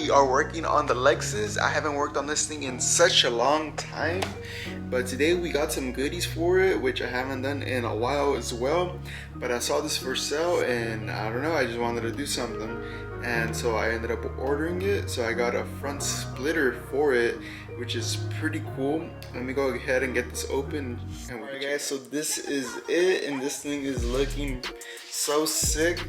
we are working on the Lexus. I haven't worked on this thing in such a long time, but today we got some goodies for it, which I haven't done in a while as well. But I saw this for sale and I don't know, I just wanted to do something, and so I ended up ordering it. So I got a front splitter for it, which is pretty cool. Let me go ahead and get this open. Alright guys, so this is it, and this thing is looking so sick.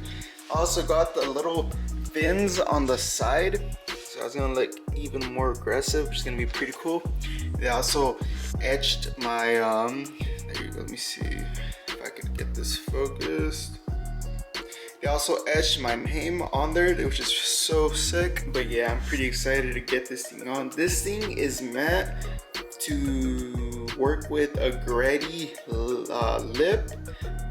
I also got the little fins on the side, so it's gonna look even more aggressive, which is gonna be pretty cool. They also etched my there you go, let me see if I can get this focused. They also etched my name on there, which is so sick. But yeah, I'm pretty excited to get this thing on. This thing is meant to work with a GReddy lip,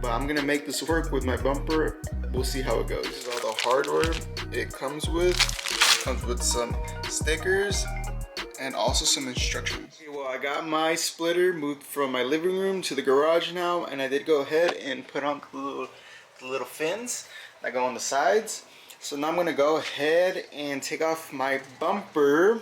but I'm gonna make this work with my bumper. We'll see how it goes. This is all the hardware it comes with. It comes with some stickers and also some instructions. Okay, well, I got my splitter moved from my living room to the garage now, and I did go ahead and put on the little fins that go on the sides. So now I'm gonna go ahead and take off my bumper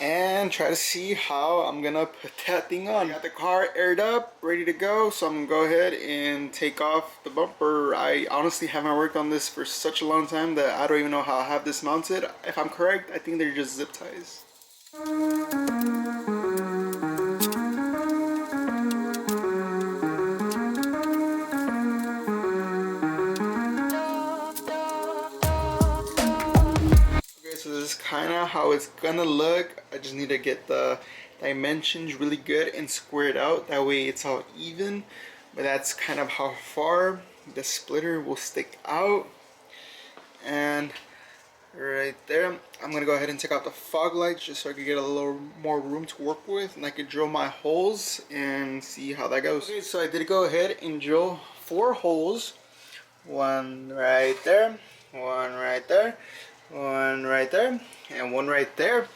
and try to see how I'm gonna put that thing on. I got the car aired up, ready to go, so I'm gonna go ahead and take off the bumper. I honestly haven't worked on this for such a long time that I don't even know how I have this mounted. If I'm correct, I think they're just zip ties. So this is kind of how it's gonna look. I just need to get the dimensions really good and squared out, that way it's all even. But that's kind of how far the splitter will stick out. And right there, I'm gonna go ahead and take out the fog lights just so I can get a little more room to work with, and I can drill my holes and see how that goes. Okay, so I did go ahead and drill 4 holes. One right there, one right there, one right there, and one right there.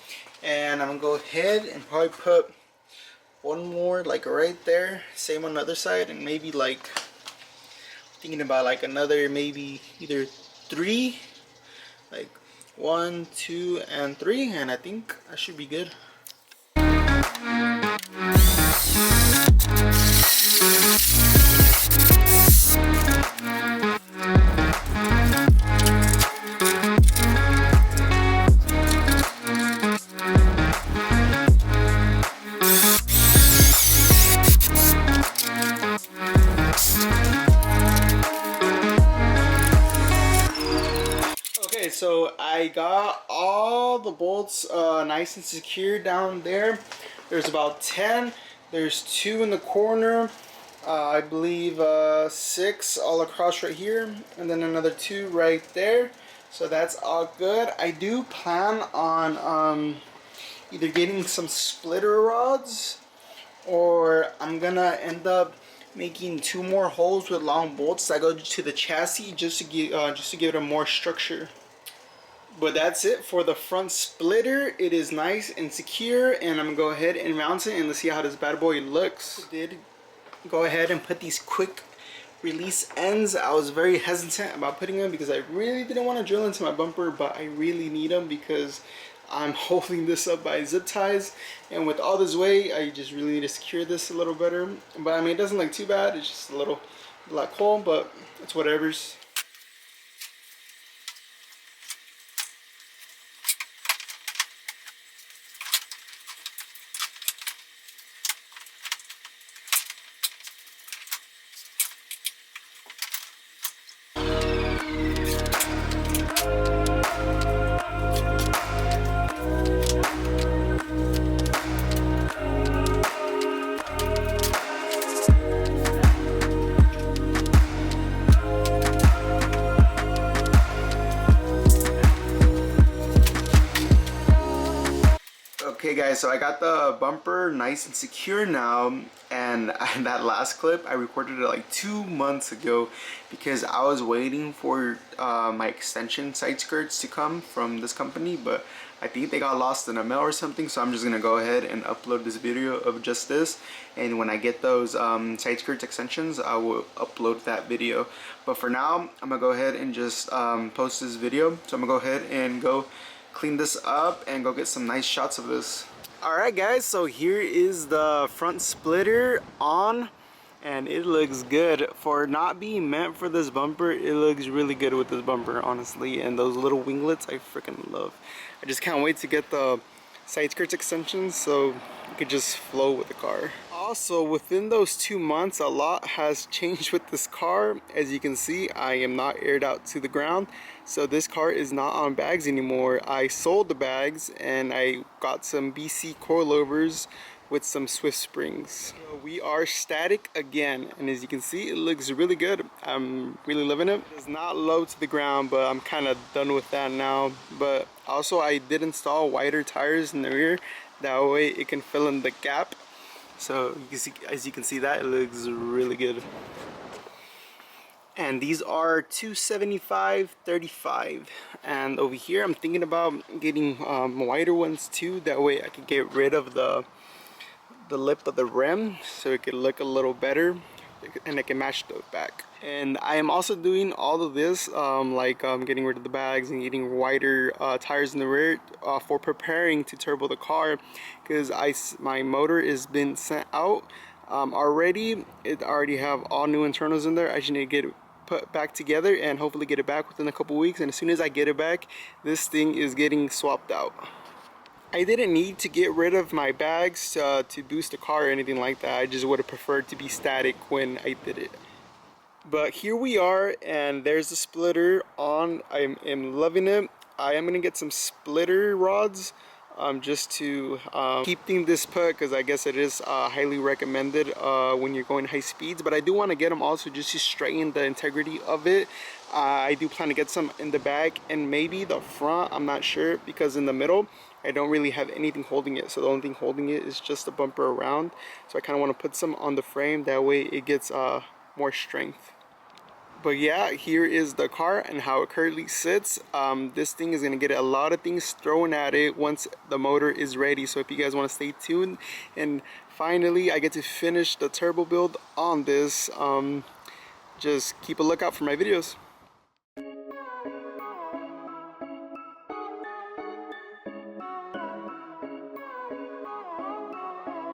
And I'm gonna go ahead and probably put one more like right there, same on the other side, and maybe like thinking about like another maybe either 3, like 1, 2, and 3, and I think I should be good. So I got all the bolts nice and secure down there. There's about 10. There's 2 in the corner. I believe 6 all across right here, and then another 2 right there. So that's all good. I do plan on either getting some splitter rods, or I'm gonna end up making 2 more holes with long bolts that go to the chassis just to give it a more structure. But that's it for the front splitter. It is nice and secure, and I'm gonna go ahead and mount it and let's see how this bad boy looks. I did go ahead and put these quick release ends. I was very hesitant about putting them because I really didn't want to drill into my bumper, but I really need them because I'm holding this up by zip ties, and with all this weight I just really need to secure this a little better. But I mean, it doesn't look too bad. It's just a little black hole, but it's whatever's. Okay guys, so I got the bumper nice and secure now, and that last clip I recorded it like 2 months ago because I was waiting for my extension side skirts to come from this company, but I think they got lost in the mail or something, so I'm just gonna go ahead and upload this video of just this, and when I get those side skirts extensions I will upload that video. But for now I'm gonna go ahead and just post this video. So I'm gonna go ahead and go clean this up and go get some nice shots of this. Alright guys, so here is the front splitter on, and it looks good. For not being meant for this bumper, it looks really good with this bumper, honestly. And those little winglets I freaking love. I just can't wait to get the side skirts extensions so it could just flow with the car. Also, within those 2 months, a lot has changed with this car. As you can see, I am not aired out to the ground, so this car is not on bags anymore. I sold the bags and I got some BC coilovers with some Swift springs. So we are static again, and as you can see, it looks really good. I'm really loving it. It's not low to the ground, but I'm kind of done with that now. But also I did install wider tires in the rear, that way it can fill in the gap. So you can see, as you can see, that it looks really good. And these are 275/35, and over here I'm thinking about getting wider ones too, that way I can get rid of the lip of the rim so it could look a little better and it can match the back. And I am also doing all of this getting rid of the bags and getting wider tires in the rear for preparing to turbo the car, because my motor has been sent out already. It already have all new internals in there. I just need to get it put back together and hopefully get it back within a couple weeks. And as soon as I get it back, this thing is getting swapped out. I didn't need to get rid of my bags to boost the car or anything like that. I just would have preferred to be static when I did it. But here we are, and there's the splitter on. I am loving it. I am gonna get some splitter rods just to keep this put, because I guess it is highly recommended when you're going high speeds. But I do want to get them also just to straighten the integrity of it. I do plan to get some in the back and maybe the front. I'm not sure, because in the middle I don't really have anything holding it. So the only thing holding it is just the bumper around. So I kind of want to put some on the frame, that way it gets more strength. But yeah, here is the car and how it currently sits. This thing is going to get a lot of things thrown at it once the motor is ready. So if you guys want to stay tuned, and finally I get to finish the turbo build on this, just keep a lookout for my videos.